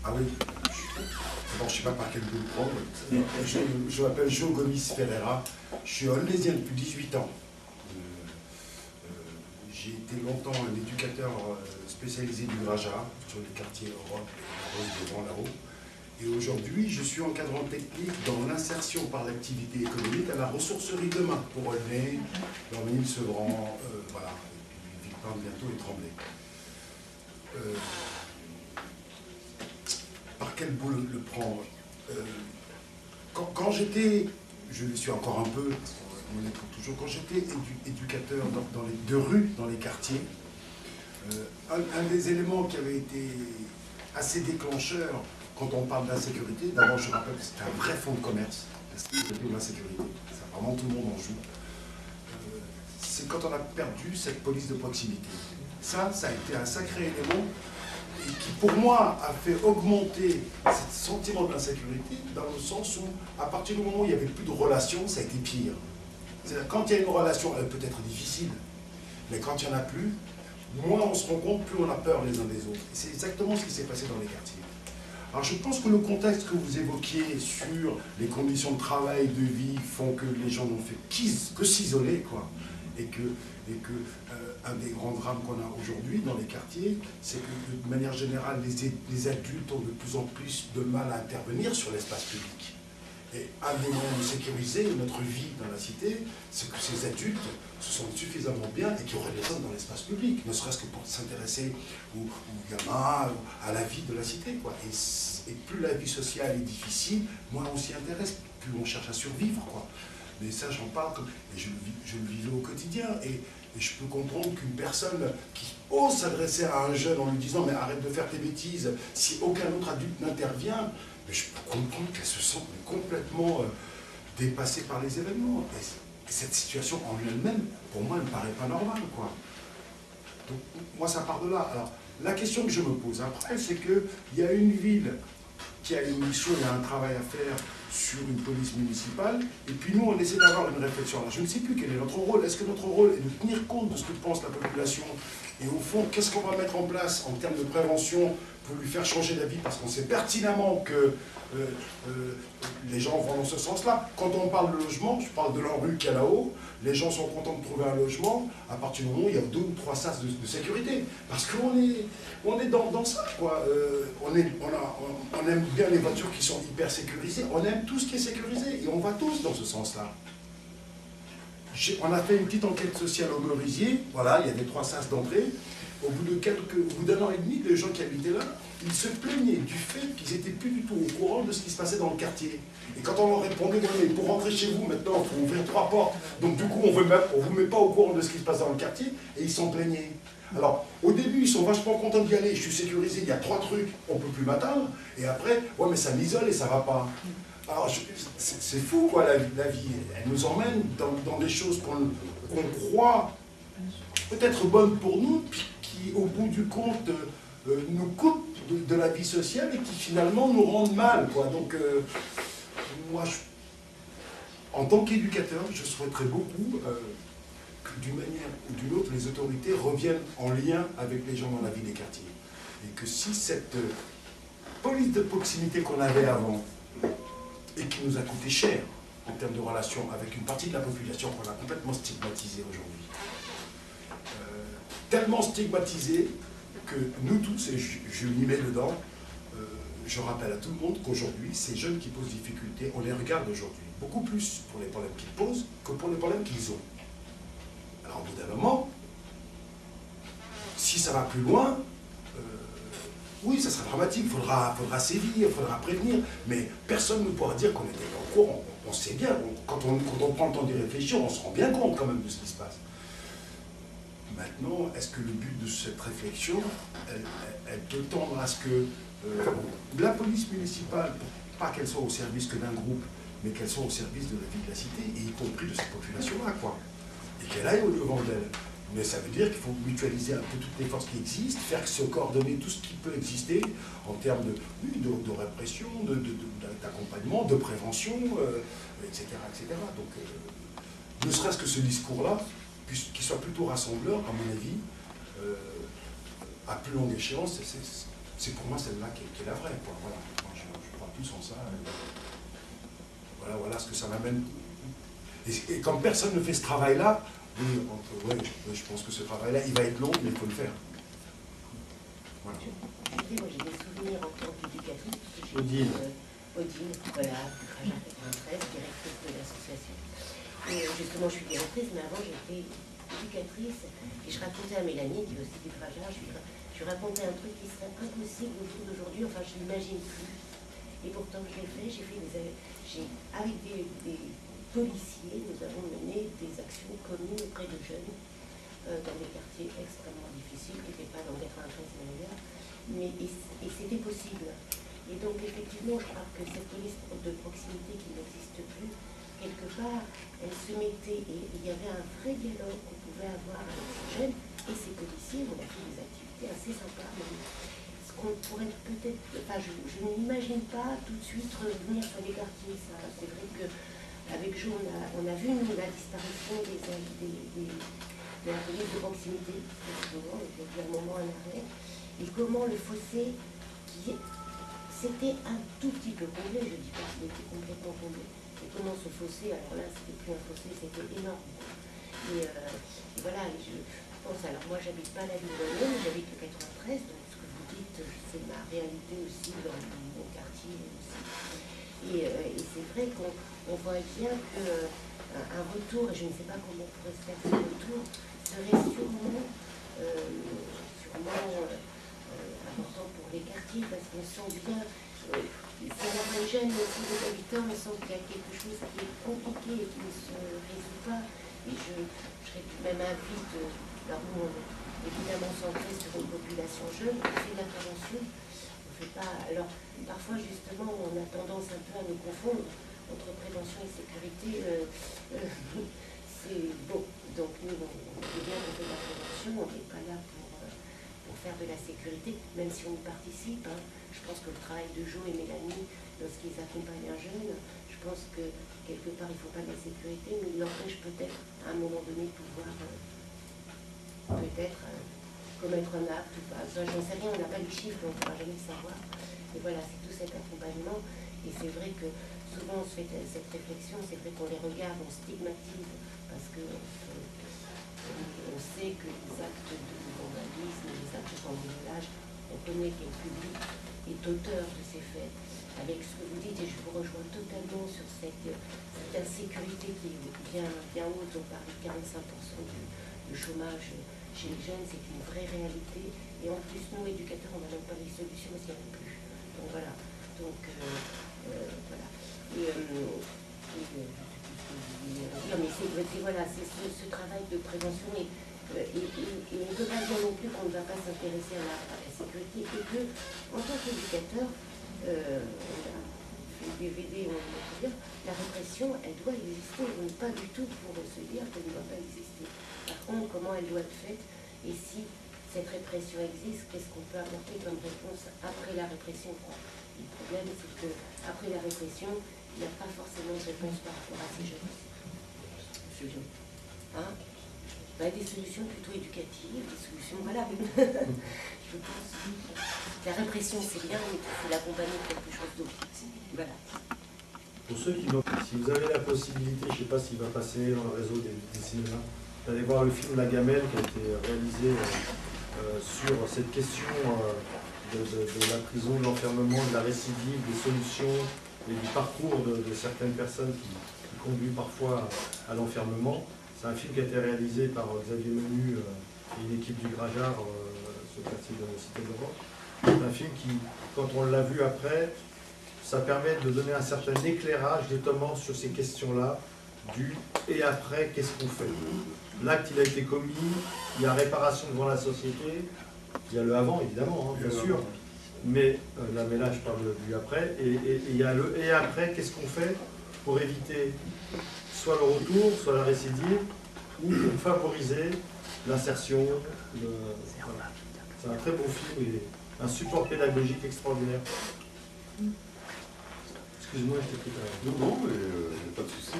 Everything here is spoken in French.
Ah oui, d'abord, je ne sais pas par quel bout le prendre. Je m'appelle Joe Gomis Ferreira. Je suis holnésien depuis 18 ans. J'ai été longtemps un éducateur spécialisé du Graja, sur les quartiers Europe et Rose devant là-haut. Et aujourd'hui, je suis encadrant technique dans l'insertion par l'activité économique à la ressourcerie demain pour Aulnay, Lormesnil, Sevran, voilà, et puis Villepinte bientôt et Tremblay. Par quel bout le prendre? Quand j'étais, je le suis encore un peu, on est toujours, quand j'étais éducateur dans les deux rues, dans les quartiers, un des éléments qui avait été assez déclencheur quand on parle d'insécurité, d'abord je rappelle que c'est un vrai fonds de commerce, la sécurité ou l'insécurité, ça, vraiment tout le monde en joue, c'est quand on a perdu cette police de proximité. Ça a été un sacré élément et qui, pour moi, a fait augmenter ce sentiment d'insécurité dans le sens où, à partir du moment où il n'y avait plus de relation, ça a été pire. C'est-à-dire, quand il y a une relation, elle peut être difficile, mais quand il n'y en a plus, moins on se rend compte, plus on a peur les uns des autres. Et c'est exactement ce qui s'est passé dans les quartiers. Alors je pense que le contexte que vous évoquiez sur les conditions de travail, de vie, font que les gens n'ont fait que s'isoler, quoi. Et que un des grands drames qu'on a aujourd'hui dans les quartiers, c'est que de manière générale, les adultes ont de plus en plus de mal à intervenir sur l'espace public. Et un des moyens de sécuriser notre vie dans la cité, c'est que ces adultes se sentent suffisamment bien et qu'ils représentent dans l'espace public, ne serait-ce que pour s'intéresser aux gamins, à la vie de la cité, quoi. Et plus la vie sociale est difficile, moins on s'y intéresse, plus on cherche à survivre, quoi. Mais ça, j'en parle, et je le vivais au quotidien. Et je peux comprendre qu'une personne qui ose s'adresser à un jeune en lui disant « mais arrête de faire tes bêtises », si aucun autre adulte n'intervient, mais je peux comprendre qu'elle se sente complètement dépassée par les événements. Et cette situation en elle-même, pour moi, elle ne me paraît pas normale, quoi. Donc, moi, ça part de là. Alors, la question que je me pose après, c'est qu'il y a une ville qui a une mission, il y a un travail à faire sur une police municipale, et puis nous, on essaie d'avoir une réflexion. Alors, je ne sais plus quel est notre rôle. Est-ce que notre rôle est de tenir compte de ce que pense la population? Et au fond, qu'est-ce qu'on va mettre en place en termes de prévention pour lui faire changer d'avis? Parce qu'on sait pertinemment que les gens vont dans ce sens-là. Quand on parle de logement, je parle de l'ANRU qu'il y a là-haut, les gens sont contents de trouver un logement à partir du moment où il y a 2 ou 3 sas de sécurité. Parce qu'on est dans ça, quoi. On aime bien les voitures qui sont hyper sécurisées, on aime tout ce qui est sécurisé, et on va tous dans ce sens-là. On a fait une petite enquête sociale au Merisier, voilà, il y avait 3 sas d'entrée. Au bout d'un an et demi, les gens qui habitaient là, ils se plaignaient du fait qu'ils n'étaient plus du tout au courant de ce qui se passait dans le quartier. Et quand on leur répondait, mais pour rentrer chez vous, maintenant, il faut ouvrir 3 portes, donc du coup, on ne vous met pas au courant de ce qui se passe dans le quartier, et ils s'en plaignaient. Alors, au début, ils sont vachement contents d'y aller, je suis sécurisé, il y a 3 trucs, on ne peut plus m'atteindre, et après, ouais, mais ça m'isole et ça ne va pas. Alors, c'est fou, quoi, la vie. Elle nous emmène dans des choses qu'on croit peut-être bonnes pour nous, puis qui, au bout du compte, nous coupent de la vie sociale et qui, finalement, nous rendent mal, quoi. Donc, moi, en tant qu'éducateur, je souhaiterais beaucoup que, d'une manière ou d'une autre, les autorités reviennent en lien avec les gens dans la vie des quartiers. Et que si cette police de proximité qu'on avait avant, et qui nous a coûté cher en termes de relations avec une partie de la population qu'on a complètement stigmatisée aujourd'hui. Tellement stigmatisée que nous tous, et je m'y mets dedans, je rappelle à tout le monde qu'aujourd'hui, ces jeunes qui posent difficulté, on les regarde aujourd'hui beaucoup plus pour les problèmes qu'ils posent que pour les problèmes qu'ils ont. Alors au bout d'un moment, si ça va plus loin, oui, ça sera dramatique, il faudra sévir, il faudra prévenir, mais personne ne pourra dire qu'on était au courant. On sait bien, quand on prend le temps d'y réfléchir, on se rend bien compte quand même de ce qui se passe. Maintenant, est-ce que le but de cette réflexion, elle peut tendre à ce que la police municipale, pas qu'elle soit au service que d'un groupe, mais qu'elle soit au service de la vie de la cité, et y compris de cette population-là, quoi, et qu'elle aille au-devant d'elle. Mais ça veut dire qu'il faut mutualiser un peu toutes les forces qui existent, faire se coordonner tout ce qui peut exister en termes de répression, d'accompagnement, de prévention, etc., etc. Donc, ne serait-ce que ce discours-là, qui soit plutôt rassembleur, à mon avis, à plus longue échéance, c'est pour moi celle-là qui est la vraie, quoi. Voilà. Moi, je crois plus en ça. Voilà ce que ça m'amène. Et comme personne ne fait ce travail-là, oui, je pense que ce travail-là, il va être long, mais il faut le faire. Voilà. Moi, j'ai des souvenirs en tant qu'éducatrice, parce que Odile. Odile, voilà, du Graja 93, directrice de l'association. Et justement, je suis directrice, mais avant, j'étais éducatrice. Et je racontais à Mélanie, qui est aussi du Graja, je racontais un truc qui serait impossible au jour d'aujourd'hui, enfin, je n'imagine plus. Et pourtant, je l'ai fait, avec des policiers, nous avons mené des actions communes auprès de jeunes dans des quartiers extrêmement difficiles, qui n'étaient pas dans 93 d'ailleurs, mais et c'était possible. Et donc effectivement, je crois que cette police de proximité qui n'existe plus, quelque part, elle se mettait, et il y avait un vrai dialogue qu'on pouvait avoir avec ces jeunes et ces policiers. On a fait des activités assez sympas, mais ce qu'on pourrait peut-être, enfin je n'imagine pas tout de suite revenir sur les quartiers. C'est vrai que avec Jo, on a vu nous, la disparition de la police de proximité, effectivement, depuis un moment en arrêt, et comment le fossé, qui c'était un tout petit peu comblé, je ne dis pas qu'il était complètement comblé, et comment ce fossé, alors là c'était plus un fossé, c'était énorme. Et voilà, et je pense, alors moi j'habite pas la ville de Lyon, j'habite le 93, donc ce que vous dites, c'est ma réalité aussi dans mon quartier aussi. Et c'est vrai qu'on voit bien qu'un retour, et je ne sais pas comment on pourrait se faire ce retour, serait sûrement important pour les quartiers, parce qu'on sent bien, si on a des jeunes aussi des habitants, on sent qu'il y a quelque chose qui est compliqué et qui ne se résout pas. Et je serais même invite, alors nous on est évidemment centré sur une population jeune, on fait de la prévention, on fait pas. Alors parfois justement on a tendance un peu à nous confondre entre prévention et sécurité. C'est bon, donc nous on est bien qu'on fait de la prévention, on n'est pas là pour faire de la sécurité, même si on y participe. Hein. Je pense que le travail de Jo et Mélanie, lorsqu'ils accompagnent un jeune, je pense que quelque part il ne faut pas de la sécurité, mais il l'empêche peut-être à un moment donné de pouvoir peut-être commettre un acte ou pas. Enfin, j'en sais rien, on n'a pas les chiffres, on ne pourra jamais le savoir. Et voilà, c'est tout cet accompagnement. Et c'est vrai que souvent on se fait cette réflexion, c'est vrai qu'on les regarde, on stigmatise, parce que on sait que les actes de vandalisme, les actes de cambriolage, on connaît que le public est auteur de ces faits. Avec ce que vous dites, et je vous rejoins totalement sur cette insécurité qui est bien haute, on parle de 45% de chômage chez les jeunes, c'est une vraie réalité. Et en plus, nous, éducateurs, on n'a même pas les solutions parce qu'il n'y en a plus. Donc voilà. Donc, voilà. Non, mais voilà, c'est ce travail de prévention et on ne peut pas dire non plus qu'on ne va pas s'intéresser à la sécurité et que, en tant qu'éducateur, on a fait le DVD, on peut dire, la répression, elle doit exister, donc pas du tout pour se dire qu'elle ne doit pas exister. Par contre, comment elle doit être faite et si cette répression existe, qu'est-ce qu'on peut apporter comme réponse après la répression, quoi. Le problème, c'est qu'après la répression, il n'y a pas forcément de réponse par rapport à ces jeunes. Hein, des solutions plutôt éducatives, des solutions, voilà. Je pense que la répression, c'est bien, mais il faut l'accompagner de quelque chose d'autre. Voilà. Pour ceux qui n'ont, si vous avez la possibilité, je ne sais pas s'il va passer dans le réseau des cinémas, d'aller voir le film La Gamelle qui a été réalisé sur cette question de la prison, de l'enfermement, de la récidive, des solutions et du parcours de certaines personnes qui conduit parfois à l'enfermement. C'est un film qui a été réalisé par Xavier Menu et une équipe du Grajar, ce quartier de la Cité de l'Europe. C'est un film qui, quand on l'a vu après, ça permet de donner un certain éclairage notamment sur ces questions-là, du et après, qu'est-ce qu'on fait? L'acte, il a été commis, il y a réparation devant la société, il y a le avant, évidemment, hein, bien sûr, mais là, je parle du après, et il y a le et après, qu'est-ce qu'on fait pour éviter soit le retour, soit la récidive, ou pour favoriser l'insertion. Voilà. C'est un très beau film et un support pédagogique extraordinaire. Excuse-moi, je t'ai pris. Non, mais pas de souci.